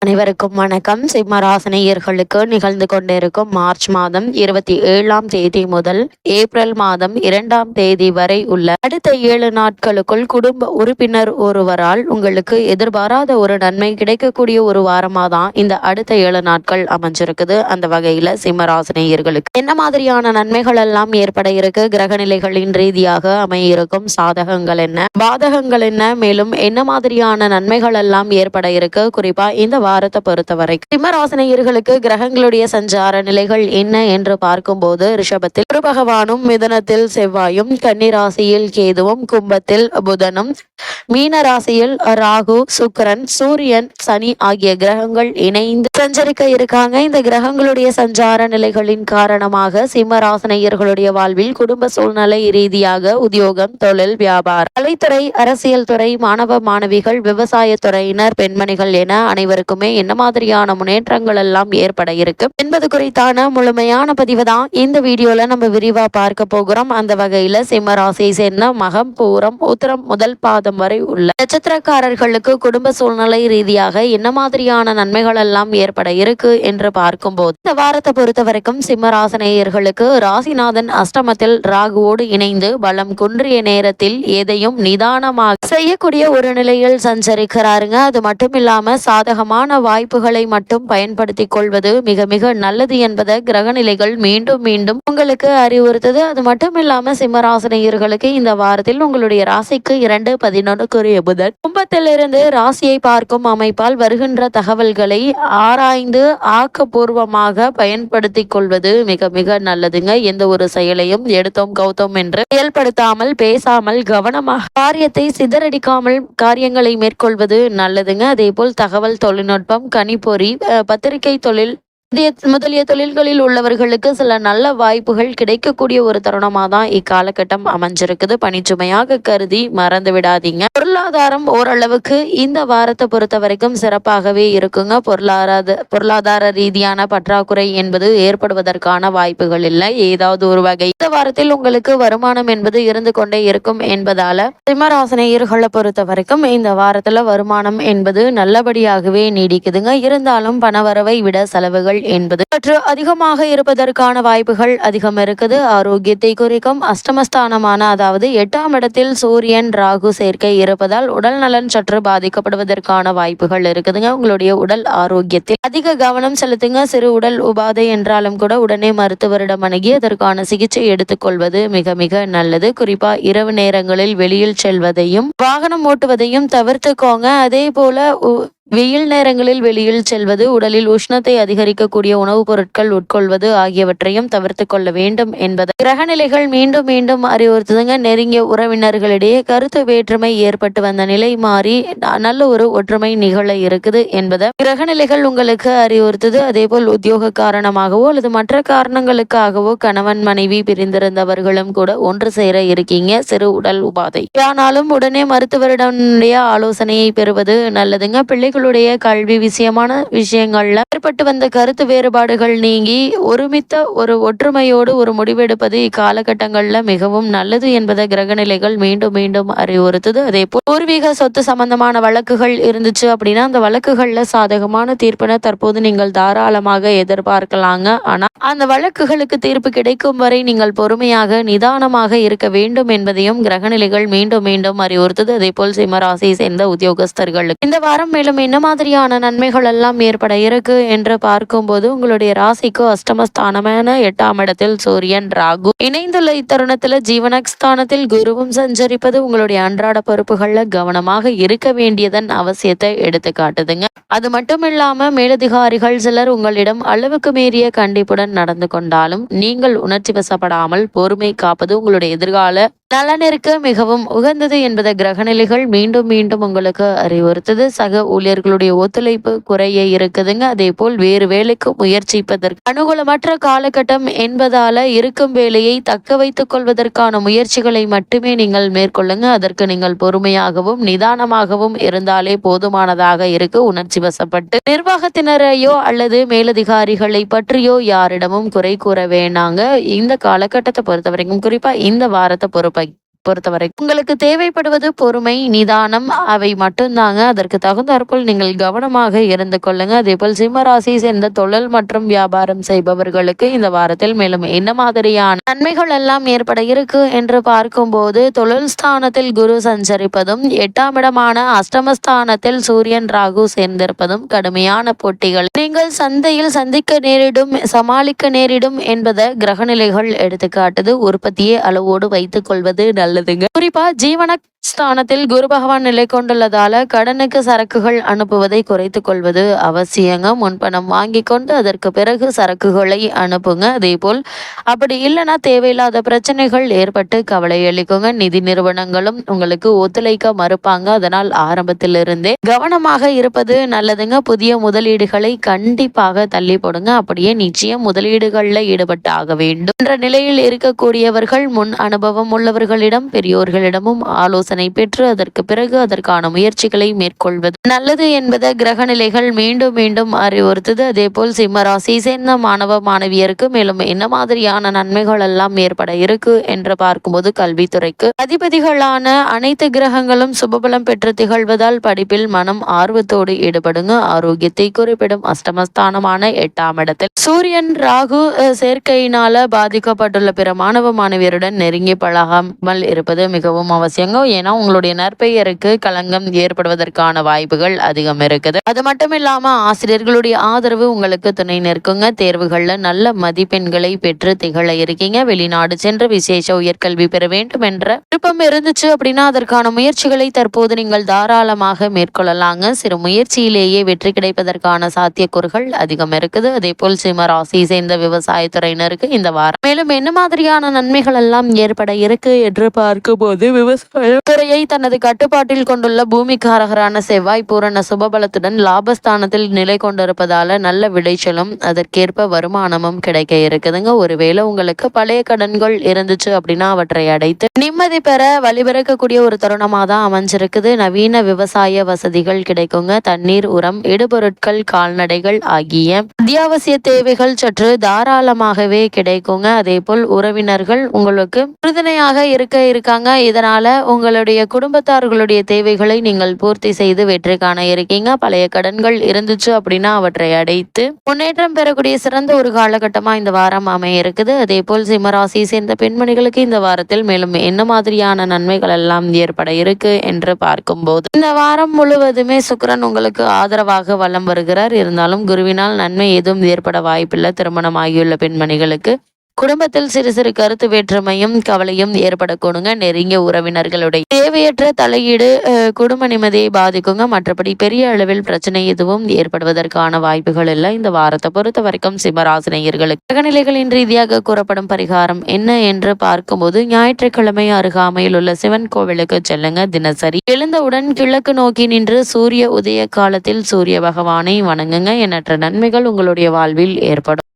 அனைவருக்கும் வணக்கம். சிம்மராசினியர்களுக்கு நிகழ்ந்து கொண்டிருக்கும் மார்ச் மாதம் 27ஆம் தேதி முதல் ஏப்ரல் மாதம் 2ஆம் தேதி வரை உள்ள அடுத்த 7 நாட்களுக்குள் குடும்ப உறுப்பினர் ஒருவரால் உங்களுக்கு எதிர்பாராத ஒரு நன்மை கிடைக்கக்கூடிய ஒரு வாரமா தான் இந்த அடுத்த 7 நாட்கள் அமைஞ்சிருக்குது. அந்த வகையில சிம்மராசினியர்களுக்கு என்ன மாதிரியான நன்மைகள் எல்லாம் ஏற்பட இருக்கு, கிரக நிலைகளின் ரீதியாக அமையிருக்கும் சாதகங்கள் என்ன, பாதகங்கள் என்ன, மேலும் என்ன மாதிரியான நன்மைகள் எல்லாம் ஏற்பட இருக்கு, குறிப்பா இந்த வாரத்தை பொறுத்தவரை சிம்மராசினியர்களுக்கு கிரகங்களுடைய சஞ்சார நிலைகள் என்ன என்று பார்க்கும்போது ரிஷபத்தில் குரு பகவானும், மிதுனத்தில் செவ்வாயும், கன்னிராசியில் கேதுவும், கும்பத்தில் புதனும், மீன ராசியில் ராகு, சுக்கிரன், சூரியன், சனி ஆகிய கிரகங்கள் இணைந்து சஞ்சரிக்க இருக்காங்க. இந்த கிரகங்களுடைய சஞ்சார நிலைகளின் காரணமாக சிம்மராசினியர்களுடைய வாழ்வில் குடும்ப சூழ்நிலை ரீதியாக உத்தியோகம், தொழில், வியாபாரம், கலைத்துறை, அரசியல் துறை, மாணவ மாணவிகள், விவசாய துறையினர், பெண்மணிகள் என அனைவருக்குமே என்ன மாதிரியான முன்னேற்றங்கள் எல்லாம் ஏற்பட இருக்கு என்பது குறித்தான முழுமையான பதிவு தான் இந்த வீடியோல நம்ம விரிவா பார்க்க போகிறோம். அந்த வகையில சிம்ம ராசியை சேர்ந்த மகம், பூரம், உத்திரம் முதல் பாதம் வரை உள்ள நட்சத்திரக்காரர்களுக்கு குடும்ப சூழ்நிலை ரீதியாக என்ன மாதிரியான நன்மைகள் எல்லாம் ஏற்பட இருக்கு என்று பார்க்கும்போது இந்த வாரத்தை பொறுத்த வரைக்கும் சிம்மராசினியர்களுக்கு ராசிநாதன் அஷ்டமத்தில் ராகுவோடு இணைந்து பலம் குன்றிய நேரத்தில் எதையும் நிதானமாக செய்யக்கூடிய ஒரு நிலையில் சஞ்சரிக்கிறாருங்க. அது மட்டும் இல்லாம சாதகமான வாய்ப்புகளை மட்டும் பயன்படுத்திக் கொள்வது மிக மிக நல்லது என்பதை கிரகநிலைகள் மீண்டும் மீண்டும் உங்களுக்கு அறிவுறுத்தது. அது மட்டும் இல்லாம சிம்மராசினியர்களுக்கு இந்த வாரத்தில் உங்களுடைய ராசிக்கு 2-11 புதன் கும்பத்திலிருந்து ராசியை பார்க்கும் அமைப்பால் வருகின்ற தகவல்களை ஆராய்ந்து ஆக்கப்பூர்வமாக பயன்படுத்திக் கொள்வது மிக மிக நல்லதுங்க. எந்த ஒரு செயலையும் எடுத்தோம் கௌத்தோம் என்று செயல்படுத்தாமல், பேசாமல், கவனமாக காரியத்தை சிதறடிக்காமல் காரியங்களை மேற்கொள்வது நல்லதுங்க. அதே போல் தகவல் தொழில்நுட்பம், கணிப்பொறி, பத்திரிகை தொழில் முதலிய தொழில்களில் உள்ளவர்களுக்கு சில நல்ல வாய்ப்புகள் கிடைக்கக்கூடிய ஒரு தருணமாக தான் இக்காலகட்டம் அமைஞ்சிருக்குது. பணிச்சுமையாக கருதி மறந்து விடாதீங்க. பொருளாதாரம் ஓரளவுக்கு இந்த வாரத்தை பொறுத்த வரைக்கும் சிறப்பாகவே இருக்குங்க. பொருளாதார ரீதியான பற்றாக்குறை என்பது ஏற்படுவதற்கான வாய்ப்புகள் இல்லை. ஏதாவது ஒரு வகை இந்த வாரத்தில் உங்களுக்கு வருமானம் என்பது இருந்து கொண்டே இருக்கும் என்பதால சிம்மராசினியர்களை பொறுத்த வரைக்கும் இந்த வாரத்துல வருமானம் என்பது நல்லபடியாகவே நீடிக்குதுங்க. இருந்தாலும் பணவரவை விட செலவுகள் என்பது சற்று அதிகமாக இருப்பதற்கான வாய்ப்புகள் அதிகம் இருக்குது. ஆரோக்கியத்தை குறிக்கும் அஷ்டமஸ்தானமான அதாவது 8ஆம் இடத்தில் சூரியன் ராகு சேர்க்கை இருப்பதால் உடல் நலன் சற்று பாதிக்கப்படுவதற்கான வாய்ப்புகள் இருக்குதுங்க. உங்களுடைய உடல் ஆரோக்கியத்தில் அதிக கவனம் செலுத்துங்க. சிறு உடல் உபாதை என்றாலும் கூட உடனே மருத்துவரிடம் அணுகி அதற்கான சிகிச்சை எடுத்துக்கொள்வது மிக மிக நல்லது. குறிப்பா இரவு நேரங்களில் வெளியில் செல்வதையும் வாகனம் ஓட்டுவதையும் தவிர்த்துக்கோங்க. அதே போல வெயில் நேரங்களில் வெளியில் செல்வது, உடலில் உஷ்ணத்தை அதிகரிக்கக்கூடிய உணவுப் பொருட்கள் உட்கொள்வது ஆகியவற்றையும் தவிர்த்து கொள்ள வேண்டும் என்பதை கிரகநிலைகள் மீண்டும் மீண்டும் அறிவுறுத்துதுங்க. நெருங்கிய உறவினர்களிடையே கருத்து வேற்றுமை ஏற்பட்டு வந்த நிலை மாறி நல்ல ஒரு ஒற்றுமை நிகழ இருக்குது என்பதை கிரகநிலைகள் உங்களுக்கு அறிவுறுத்துது. அதே போல் உத்தியோக காரணமாகவோ அல்லது மற்ற காரணங்களுக்காகவோ கணவன் மனைவி பிரிந்திருந்தவர்களும் கூட ஒன்று சேர இருக்கீங்க. சிறு உடல் உபாதை ஆனாலும் உடனே மருத்துவரிடைய ஆலோசனையை பெறுவது நல்லதுங்க. பிள்ளைகள் கல்வி விஷயமான விஷயங்கள்ல ஏற்பட்டு வந்த கருத்து வேறுபாடுகள் நீங்கி ஒருமித்த ஒரு ஒற்றுமையோடு ஒரு முடிவெடுப்பது இக்காலகட்டங்கள்ல மிகவும் நல்லது என்பதை கிரகநிலைகள் மீண்டும் மீண்டும் அறிவுறுத்துது. அதே போல் பூர்வீக சொத்து சம்பந்தமான வழக்குகள் இருந்துச்சு அப்படின்னா அந்த வழக்குகள்ல சாதகமான தீர்ப்பினை தற்போது நீங்கள் தாராளமாக எதிர்பார்க்கலாங்க. ஆனா அந்த வழக்குகளுக்கு தீர்ப்பு கிடைக்கும் வரை நீங்கள் பொறுமையாக நிதானமாக இருக்க வேண்டும் என்பதையும் கிரகநிலைகள் மீண்டும் மீண்டும் அறிவுறுத்துது. அதே போல் சிம்மராசியை சேர்ந்த உத்தியோகஸ்தர்களுக்கு இந்த வாரம் மேலும் என்ன மாதிரியான நன்மைகள் எல்லாம் ஏற்பட இருக்கு என்று பார்க்கும்போது உங்களுடைய ராசிக்கு அஷ்டமஸ்தானமான 8ஆம் இடத்தில் சூரியன் ராகு இணைந்துள்ள இத்தருணத்துல ஜீவனஸ்தானத்தில் குருவும் சஞ்சரிப்பது உங்களுடைய அன்றாட பொறுப்புகள்ல கவனமாக இருக்க வேண்டியதன் அவசியத்தை எடுத்து காட்டுதுங்க. அது மட்டும் இல்லாம மேலதிகாரிகள் சிலர் உங்களிடம் அளவுக்கு மீறிய கண்டிப்புடன் நடந்து கொண்டாலும் நீங்கள் உணர்ச்சி வசப்படாமல் பொறுமை காப்பது உங்களுடைய எதிர்கால நலனிற்கு மிகவும் உகந்தது என்பதை கிரகநிலைகள் மீண்டும் மீண்டும் உங்களுக்கு அறிவுறுத்தது. சக ஊழியர்களுடைய ஒத்துழைப்பு குறைய இருக்குதுங்க. அதே போல் வேறு வேலைக்கு முயற்சிப்பதற்கு அனுகூலமற்ற காலகட்டம் என்பதால இருக்கும் வேலையை தக்க வைத்துக் கொள்வதற்கான முயற்சிகளை மட்டுமே நீங்கள் மேற்கொள்ளுங்க. அதற்கு நீங்கள் பொறுமையாகவும் நிதானமாகவும் இருந்தாலே போதுமானதாக இருக்கு. உணர்ச்சி வசப்பட்டு நிர்வாகத்தினரையோ அல்லது மேலதிகாரிகளை பற்றியோ யாரிடமும் குறை கூற வேணாங்க. இந்த காலகட்டத்தை பொறுத்த வரைக்கும் குறிப்பா இந்த வாரத்தை பொறுப்பை பொறுத்தவரை உங்களுக்கு தேவைப்படுவது பொறுமை, நிதானம் அவை மட்டும்தாங்க. அதற்கு தகுந்தாற்போல் நீங்கள் கவனமாக இருந்து கொள்ளுங்க. அதேபோல் சிம்ம ராசியை சேர்ந்த தொழில் மற்றும் வியாபாரம் செய்பவர்களுக்கு இந்த வாரத்தில் மேலும் என்ன மாதிரியான நன்மைகள் எல்லாம் ஏற்பட இருக்கு என்று பார்க்கும்போது, தொழில் ஸ்தானத்தில் குரு சஞ்சரிப்பதும் 8ஆம் இடமான அஷ்டமஸ்தானத்தில் சூரியன் ராகு சேர்ந்திருப்பதும் கடுமையான போட்டிகள் நீங்கள் சந்தையில் சந்திக்க நேரிடும், சமாளிக்க நேரிடும் என்பதை கிரகநிலைகள் எடுத்துக்காட்டுது. உற்பத்தியை அளவோடு வைத்துக் கொள்வது நல்லதுங்க. குறிப்பா ஜீவன ஸ்தானத்தில் குரு பகவான் நிலை கொண்டுள்ளதால கடனுக்கு சரக்குகள் அனுப்புவதை குறைத்துக் கொள்வது அவசியங்க. முன்பணம் வாங்கி கொண்டு அதற்கு பிறகு சரக்குகளை அனுப்புங்க. அதே போல் அப்படி இல்லைன்னா தேவையில்லாத பிரச்சனைகள் ஏற்பட்டு கவலை அளிக்குங்க. நிதி நிறுவனங்களும் உங்களுக்கு ஒத்துழைக்க மறுப்பாங்க. அதனால் ஆரம்பத்திலிருந்தே கவனமாக இருப்பது நல்லதுங்க. புதிய முதலீடுகளை கண்டிப்பாக தள்ளி போடுங்க. அப்படியே நிச்சயம் முதலீடுகளில் ஈடுபட்டு ஆக வேண்டும் என்ற நிலையில் இருக்கக்கூடியவர்கள் முன் அனுபவம் உள்ளவர்களிடம் பெரியோர்களிடமும் ஆலோசனை பெற்று அதற்கு பிறகு அதற்கான முயற்சிகளை மேற்கொள்வது நல்லது என்பதை கிரகநிலைகள் மீண்டும் மீண்டும் அறிவுறுத்துது. அதே போல் சிம்ம ராசி சேர்ந்த மாணவ மாணவியருக்கு மேலும் என்ன மாதிரியான நன்மைகள் எல்லாம் ஏற்பட இருக்கு என்று பார்க்கும்போது, கல்வித்துறைக்கு அதிபதிகளான அனைத்து கிரகங்களும் சுபபலம் பெற்று திகழ்வதால் படிப்பில் மனம் ஆர்வத்தோடு ஈடுபடுங்க. ஆரோக்கியத்தை குறிப்பிடும் அஷ்டமஸ்தானமான 8ஆம் இடத்தில் சூரியன் ராகு சேர்க்கையினால பாதிக்கப்பட்டுள்ள பிற மாணவ மாணவியருடன் நெருங்கி பழகாமல் இருப்பது மிகவும் அவசியங்க. ஏன்னா உங்களுடைய நற்பெயருக்கு களங்கம் ஏற்படுவதற்கான வாய்ப்புகள் அதிகம் இருக்குது. அது மட்டும் இல்லாம ஆசிரியர்களுடைய ஆதரவு உங்களுக்கு துணை நிற்குங்க. தேர்வுகள்ல நல்ல மதிப்பெண்களை பெற்று திகழ இருக்கீங்க. வெளிநாடு சென்று விசேஷ உயர்கல்வி பெற வேண்டும் என்ற விருப்பம் இருந்துச்சு அப்படின்னா அதற்கான முயற்சிகளை தற்போது நீங்கள் தாராளமாக மேற்கொள்ளலாங்க. சிறு முயற்சியிலேயே வெற்றி கிடைப்பதற்கான சாத்தியக்கூறுகள் அதிகம் இருக்குது. அதே போல் சிம்ம ராசி சேர்ந்த விவசாயத்துறையினருக்கு இந்த வாரம் மேலும் என்ன மாதிரியான நன்மைகள் எல்லாம் ஏற்பட இருக்கு என்று பார்க்கும்போது, விவசாய துறையை தனது கட்டுப்பாட்டில் கொண்டுள்ள பூமிக்காரகரான செவ்வாய் பூரண சுபபலத்துடன் லாபஸ்தானத்தில் நிலை கொண்டிருப்பதால நல்ல விளைச்சலும் அதற்கேற்ப வருமானமும் கிடைக்க இருக்குதுங்க. ஒருவேளை உங்களுக்கு பழைய கடன்கள் இருந்துச்சு அப்படின்னா அவற்றை அடைத்து நிம்மதி பெற வழிபிறக்கக்கூடிய ஒரு தருணமாக தான் அமைஞ்சிருக்குது. நவீன விவசாய வசதிகள் கிடைக்குங்க. தண்ணீர், உரம், இடுபொருட்கள், கால்நடைகள் ஆகிய அத்தியாவசிய தேவைகள் சற்று தாராளமாகவே கிடைக்குங்க. அதே போல் உறவினர்கள் உங்களுக்கு உறுதுணையாக இருக்காங்க. இதனால உங்களுடைய குடும்பத்தார்களுடைய தேவைகளை நீங்கள் பூர்த்தி செய்து வெற்றி காண இருக்கீங்க. பழைய கடன்கள் இருந்துச்சு அப்படின்னா அவற்றை அடைத்து முன்னேற்றம் பெறக்கூடிய சிறந்த ஒரு காலகட்டமா இந்த வாரம் அமைய இருக்குது. அதே போல் சிம்மராசி சேர்ந்த பெண்மணிகளுக்கு இந்த வாரத்தில் மேலும் என்ன மாதிரியான நன்மைகள் எல்லாம் ஏற்பட இருக்கு என்று பார்க்கும்போது, இந்த வாரம் முழுவதுமே சுக்கிரன் உங்களுக்கு ஆதரவாக வலம் வருகிறார். இருந்தாலும் குருவினால் நன்மை எதுவும் ஏற்பட வாய்ப்பில்லை. திருமணம் ஆகியுள்ள பெண்மணிகளுக்கு குடும்பத்தில் சிறு சிறு கருத்து வேற்றுமையும் கவலையும் ஏற்படக்கூடுங்க. நெருங்கிய உறவினர்களுடைய தேவையற்ற தலையீடு குடும்ப நிம்மதியை பாதிக்குங்க. மற்றபடி பெரிய அளவில் பிரச்சனை எதுவும் ஏற்படுவதற்கான வாய்ப்புகள் இல்லை. இந்த வாரத்தை பொறுத்த வரைக்கும் சிம்மராசினியர்களுக்கு கிரகநிலைகளின் ரீதியாக கூறப்படும் பரிகாரம் என்ன என்று பார்க்கும்போது, ஞாயிற்றுக்கிழமை அருகாமையில் உள்ள சிவன் கோவிலுக்கு செல்லுங்க. தினசரி எழுந்தவுடன் கிழக்கு நோக்கி நின்று சூரிய உதய காலத்தில் சூரிய பகவானை வணங்குங்க. எண்ணற்ற நன்மைகள் உங்களுடைய வாழ்வில் ஏற்படும்.